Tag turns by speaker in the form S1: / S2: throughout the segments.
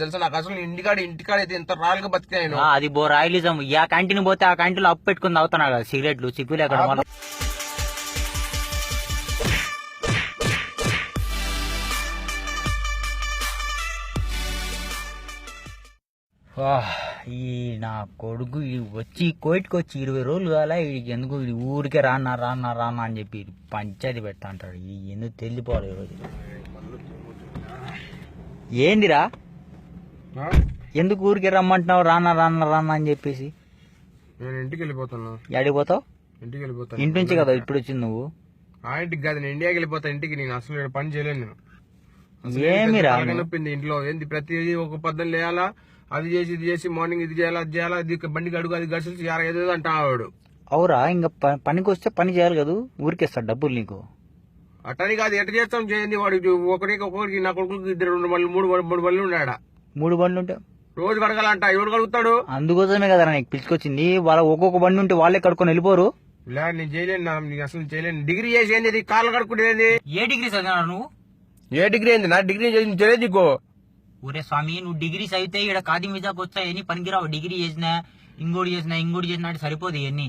S1: తెలుసా నాకు అసలు ఇంటికాడ అయితే ఎంత రాయల్గా బతికాను.
S2: అది రాయలిజం. ఆ క్యాంటీన్ పోతే ఆ క్యాంటీన్ అప్పు పెట్టుకుని తాగుతున్నా కదా సిగరెట్లు సిగ్గులే అక్కడ. ఈ నా కొడుకు వచ్చి కోయిట్కి వచ్చి 20 రోజులు కాలా. వీడికి ఎందుకు ఊరికే రానా అని చెప్పి పంచాయతీ పెడతా అంటాడు. ఎందుకు తెలిసిపోవాలి ఈరోజు. ఏందిరా ఎందుకు ఊరికే రమ్మంటున్నావు రానా అని చెప్పేసి?
S1: నేను ఇంటికి వెళ్ళిపోతున్నా.
S2: ఎడికి పోతావు?
S1: ఇంటికి వెళ్ళిపోతాను.
S2: ఇంటి నుంచి కదా ఇప్పుడు వచ్చింది నువ్వు?
S1: ఆ ఇంటికి కాదు, నేను ఇండియాకి వెళ్ళిపోతా. ఇంటికి నేను అసలు పని చేయలేను. నేను
S2: ఏమిరా
S1: నొప్పింది ఇంట్లో. ఏంది ప్రతిదీ ఒక పద్ధతి లేయాలా, అది చేసి ఇది చేసి మార్నింగ్ ఇది చేయాలా అది చేయాలా, ఇది బండికి అడుగు అది గడిచి ఏదో అంటాడు.
S2: అవురా ఇంకా పనికి వస్తే పని చేయాలి కదా, ఊరికేస్తాడు డబ్బులు నీకు.
S1: అట్టని కాదు, ఎట్ట చేస్తాం చేయండి. వాడు ఒకరికి నా కొడుకులకి 2 బండ్లు 3 బండ్లు ఉన్నాడా.
S2: 3 బండ్లు ఉంటే
S1: రోజు కడగాలంట. ఎవడు కడుగుతాడు?
S2: అందుకోసమే కదా నీకు పిలుచుకొచ్చింది. వాళ్ళ ఒక్కొక్క బండి ఉంటే వాళ్ళే కడుకొని వెళ్ళిపోరు.
S1: లే నేను చేయలేను, అసలు చేయలేను. డిగ్రీ చేసి ఏంది కార్లు కడుక్కుంటేది?
S2: ఏ డిగ్రీ చదివినా నువ్వు?
S1: ఏ డిగ్రీ ఏంది? నా డిగ్రీ చేయలేదు నీకు.
S2: ఒరే స్వామి, నువ్వు డిగ్రీ చదివితే ఇక్కడ కాది మీదాకి వస్తాయని పనికిరావు. డిగ్రీ చేసినా ఇంకోటి చేసినా అంటే సరిపోదు. ఇవన్నీ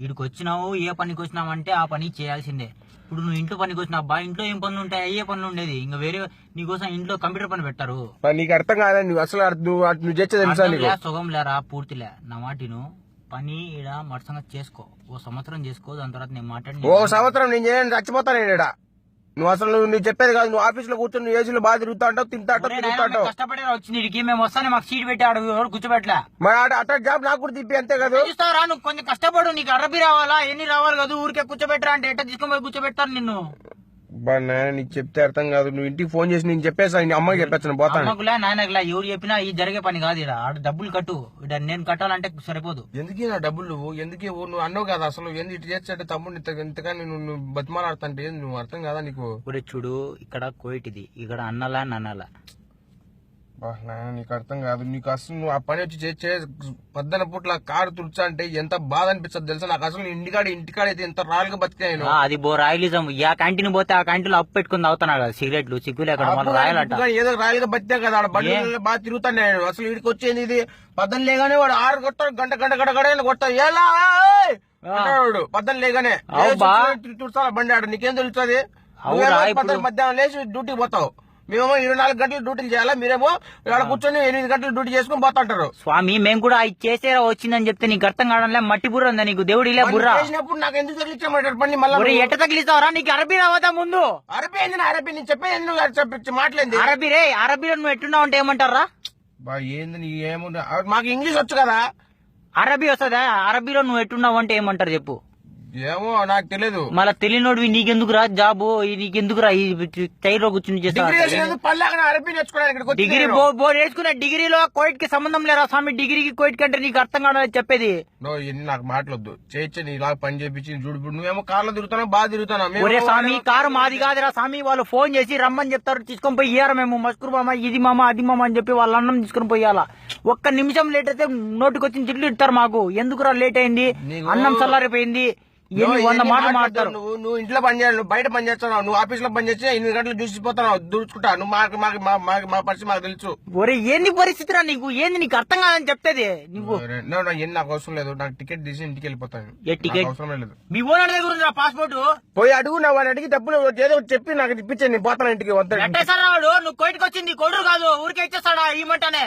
S2: వీడికి వచ్చినావు, ఏ పనికి వచ్చినావు అంటే ఆ పని చేయాల్సిందే. ఇప్పుడు నువ్వు ఇంట్లో పనికి వచ్చినావు బా, ఇంట్లో ఏం పనులు ఉంటాయి? అయ్యే పనులు ఉండేది. ఇంకా వేరే నీకోసం ఇంట్లో కంప్యూటర్ పని పెట్టారు.
S1: నీకు అర్థం కాదా? నువ్వు అసలు నువ్వు చేసేది
S2: సుఖం లేరా పూర్తిలే. నా మాటిను పని ఈడ మరసంగా చేసుకో. ఓ సంవత్సరం చేసుకో, దాని తర్వాత నేను మాట్లాడి.
S1: ఓ సంవత్సరం నేను చేయను, చచ్చిపోతాను ఈడ. నువ్వు అసలు నువ్వు చెప్పేది కాదు. నువ్వు ఆఫీస్ లో కూర్చొని నువ్వు ఏసీలో బాగా తిరుగుతా అంటావు, తింటా అంటావు.
S2: కష్టపడి వచ్చింది మేము వస్తానే మాకు సీట్ పెట్టాడు, కూర్చోబెట్టలే.
S1: మరి అట్లా జాబ్ నాకు కూడా తిప్పి అంతే కదా.
S2: చూస్తావురా, నువ్వు కొంచెం కష్టపడు. నీకు అరబీ రావాలా ఎన్ని రావాలి కదా, ఊరికే కూర్చోబెట్టరా అంటే ఎట్లా తీసుకొని పోయి కూర్చోబెడతారు నిన్ను.
S1: నీకు చెప్తే అర్థం కాదు. నువ్వు ఇంటికి ఫోన్ చేసి నేను చెప్పేసా, అమ్మకి చెప్పేస్తాను. పోతాను.
S2: అమ్మకులే నాయనకులే ఎవరు చెప్పినా ఇది జరిగే పని కాదు. ఇక్కడ ఆడ డబ్బులు కట్టు. ఇక్కడ నేను కట్టాలంటే సరిపోదు.
S1: ఎందుకే నా డబ్బులు? ఎందుకే నువ్వు అన్నావు కదా అసలు ఎందుకు ఇటు చేస్తే తమ్ముడు ఇంతగాని నువ్వు బతిమాలాడుతుంటే నువ్వు అర్థం కదా నీకు?
S2: చూడు, ఇక్కడ కోయిటిది, ఇక్కడ అన్నలా నన్నలా.
S1: నీకు అర్థం కాదు. నీకు అసలు నువ్వు ఆ పని వచ్చి చేసే పద్దన పూట్ల కారు తుడిచా అంటే ఎంత బాధ అనిపిస్తుంది తెలుసా నాకు. అసలు ఇంటికాడ అయితే ఎంత రాయల్గా బతికాను.
S2: అది రాయలిజం. ఆ క్యాంటీన్ పోతే ఆ క్యాంటీన్ అప్పు పెట్టుకుని తాగుతున్నా కదా సిగరెట్లు సిగ్గులే అక్కడ. రాయాలంట
S1: ఏదో రాయల్గా బతికా కదా. ఆడ బండి బాగా తిరుగుతాను నేను. అసలు వీడికి వచ్చేది ఇది పద్దం లేగానే వాడు 6 కొట్టాడు, గంట కొడతాడు. ఎలా వాడు పద్దం లేగానే తుడచాల బండి ఆడు. నీకేం తెలుస్తుంది? మధ్యాహ్నం లేచి డ్యూటీకి పోతావు. మేమేమో 24 గంటలు డ్యూటీలు చేయాలా, మీరేమో ఇక్కడ కూర్చొని 8 గంటలు డ్యూటీ చేసుకుని పోతుంటారు.
S2: స్వామి మేము కూడా ఇది చేసే వచ్చిందని చెప్తే నీకు అర్థం కావడంలే. మట్టి బుర్ర ఉందా నీకు? దేవుడిలే బుర్ర
S1: చేసినప్పుడు నాకు ఎందుకు తగిలించామంటారు పని? మళ్ళీ
S2: ఎట్ట తగిలిస్తావరా? నీకు అరబీ రావదా ముందు?
S1: అరబీ ఏంది? అరబీ నేను చెప్పేది మాట్లాడింది
S2: అరబీ రే. అరబీలో నువ్వు ఎట్టున్నావు అంటే ఏమంటారా?
S1: ఏంది నీ ఏముంది? మాకు ఇంగ్లీష్ వచ్చు కదా.
S2: అరబీ వస్తుందా? అరబీలో నువ్వు ఎట్టున్నావు అంటే ఏమంటారు చెప్పు?
S1: ఏమో నాకు తెలియదు.
S2: మళ్ళీ తెలియనోడు నీకెందుకురా జాబు? నీకెందుకురా ఈ టైర్ లో కూర్చుని చేస్తా? డిగ్రీ బోర్డు వేసుకునే డిగ్రీలో కోయిట్ కి సంబంధం లేరా స్వామి? డిగ్రీకి కోయిట్ కంటే నీకు అర్థం కాదని చెప్పేది.
S1: నాకు మాట్లాడద్దు. చేయొచ్చు నీ ఇలా పని చేపించి చూడు. నువ్వేమో కార్లో తిరుగుతావు, బాగా తిరుగుతావు.
S2: ఒరే స్వామి, కారు మాది కాదురా స్వామి. వాళ్ళు ఫోన్ చేసి రమ్మని చెప్తారు, తీసుకొని పోయి ఇయ్యారా మేము. మస్కూర్ మామ, ఇది మామ, అది మామ అని చెప్పి వాళ్ళ అన్నం తీసుకుని పోయాలా. ఒక్క నిమిషం లేట్ అయితే నోటికి వచ్చిన తిట్లు ఇస్తారు మాకు. ఎందుకురా లేట్ అయింది, అన్నం చల్లారిపోయింది, 100 మాటలు మాట్లాడతారు.
S1: నువ్వు ఇంట్లో పని చేయాలి, నువ్వు బయట పని చేస్తున్నావు, నువ్వు ఆఫీస్ లో పని చేస్తే 8 గంటలు చూసిపోతున్నావు, దూచుకుంటా. నువ్వు మా పరిస్థితి మాకు తెలుసు.
S2: ఒరే ఏంది పరిస్థితిరా నీకు? ఏంది నీకు అర్థం కాదని చెప్తేది నువ్వు?
S1: నాకు అవసరం లేదు. నాకు టికెట్ తీసి ఇంటికి వెళ్ళిపోతాను. అవసరం లేదు.
S2: మీ ఓనర్ దగ్గర పాస్పోర్ట్
S1: పోయి అడుగు. నా వాడిని అడిగి డబ్బులు ఏదో చెప్పి నాకు ఇప్పించండి, నేను పోతాను ఇంటికి.
S2: వాడు నువ్వు కోయిట్కి వచ్చింది కొడురు కాదు, ఊరికే ఇచ్చేస్తాడా ఇవ్వమంటానే.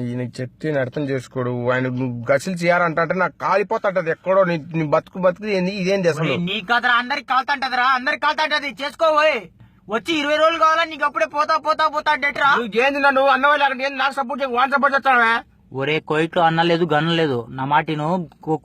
S1: ఈయన చెప్తే అర్థం చేసుకోడు. ఆయన నువ్వు గసిలు చేయాలంటే నాకు కాలిపోతాంటది ఎక్కడో. నీ బతుకు ఏంది ఇదేంది అసలు?
S2: నీ కదరా అందరికి కాలుతాంటదిరా, అందరికి కాలుతాంటది. చేసుకోవోయ్. వచ్చి 20 రోజులు కావాలా నీకు? అప్పుడే పోతా డెట్రా.
S1: ఏంది నన్ను అన్నవాళ్ళు అక్కడ నాకు సపోర్ట్ వాన్ సపోర్ట్ చేస్తావా?
S2: ఒరే కోయిట్ లో అన్న లేదు గన్న లేదు. నా మాటిను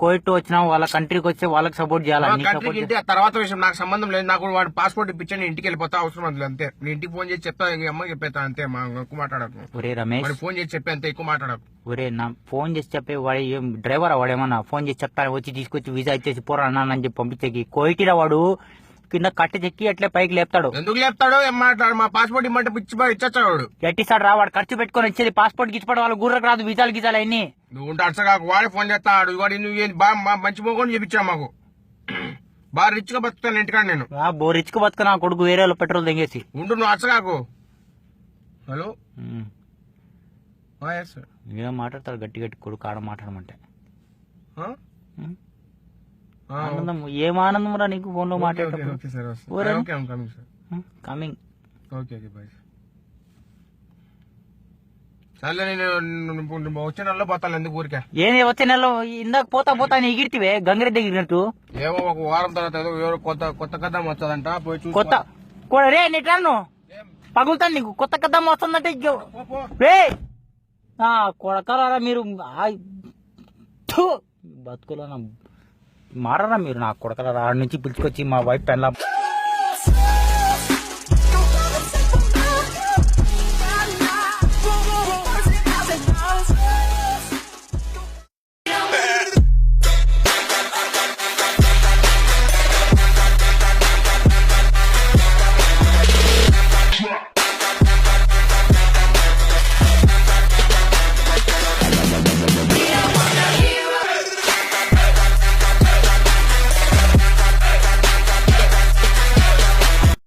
S2: కోయిట్ వచ్చినా వాళ్ళ కంట్రీకి వచ్చి వాళ్ళకి సపోర్ట్ చేయాలి.
S1: తర్వాత విషయం నాకు సంబంధం లేదు. నాకు వాడు పాస్పోర్ట్ ఇప్పించండి, ఇంటికి వెళ్ళిపోతా. అవసరం లేదు అంతే. నేను ఇంటికి ఫోన్ చేసి చెప్తా, అమ్మకి చెప్పేస్తా అంతే. ఎక్కువ మాట్లాడకు.
S2: ఒరే రమేష్,
S1: ఫోన్ చేసి చెప్పే అంతే, ఎక్కువ మాట్లాడకు.
S2: ఒరే నా ఫోన్ చేసి చెప్పే వాడు డ్రైవర్ వాడేమన్నా ఫోన్ చేసి చెప్తాను, వచ్చి తీసుకొచ్చి వీసా ఇచ్చేసి పోరా అన్నానని చెప్పి పంపించేకి. కోయిటిరా వాడు కింద కట్టె చెక్కి అట్లే పైకి లేపుతాడు.
S1: ఎందుకు లేపుతాడు? ఏం మాట్లాడు? మా పాస్పోర్ట్ ఇమ్మంటే ఇచ్చేస్తాడు వాడు.
S2: ఎట్టిస్తాడు రా వాడు? ఖర్చు పెట్టుకొని వచ్చేది పాస్పోర్ట్ ఇచ్చిపోవడం వాళ్ళ గుర్రకు రాదు. వీసాలు గీసాలు అన్ని
S1: నువ్వు ఉంటే అచ్చగాకు. వాడే ఫోన్ చేస్తాడు. వాడు నువ్వు బాగా మంచి మొగని చూపించావు మాకు. బాగా రిచ్ గా బతుకుతాను ఇంటికాడ నేను.
S2: రిచ్ గా బతుకున్నా కొడుకు వేరే పెట్రోల్ తెగేసి
S1: ఉండు. నువ్వు అచ్చగాకు. Hello yes.
S2: ఏం మాట్లాడతాడు గట్టి గట్టి కొడుకు ఆడ మాట్లాడమంటే ఉం? ఆనందం ఏం ఆనందం రా నీకు ఫోన్ లో మాట్లాడేటప్పుడు
S1: ఓకే సార్
S2: ఊరే?
S1: Okay I'm coming sir.
S2: Coming.
S1: Okay okay bye. సర్లే నేను వచ్చే నెలలో పోతాను ఎందుకు ఊరికే.
S2: ఏది వచ్చే నెలలో ఇందాక పోతా అని ఎగిరితివే గంగిరెద్ది ఎగిరినట్టు.
S1: ఏమో ఒక వారం తర్వాత ఏదో ఎవరో కొత్త కథ వచ్చదంట పోయి చూసి
S2: కొత్త రే నెట్రాను పగులుతాను నీకు కొత్త కథ వస్తుందంటే రే కొడకరారా మీరు బతుకులో మారరా మీరు నాకు కొడకరారా ఆడ నుంచి పిలుచుకొచ్చి మా వైఫ్ పెళ్ళ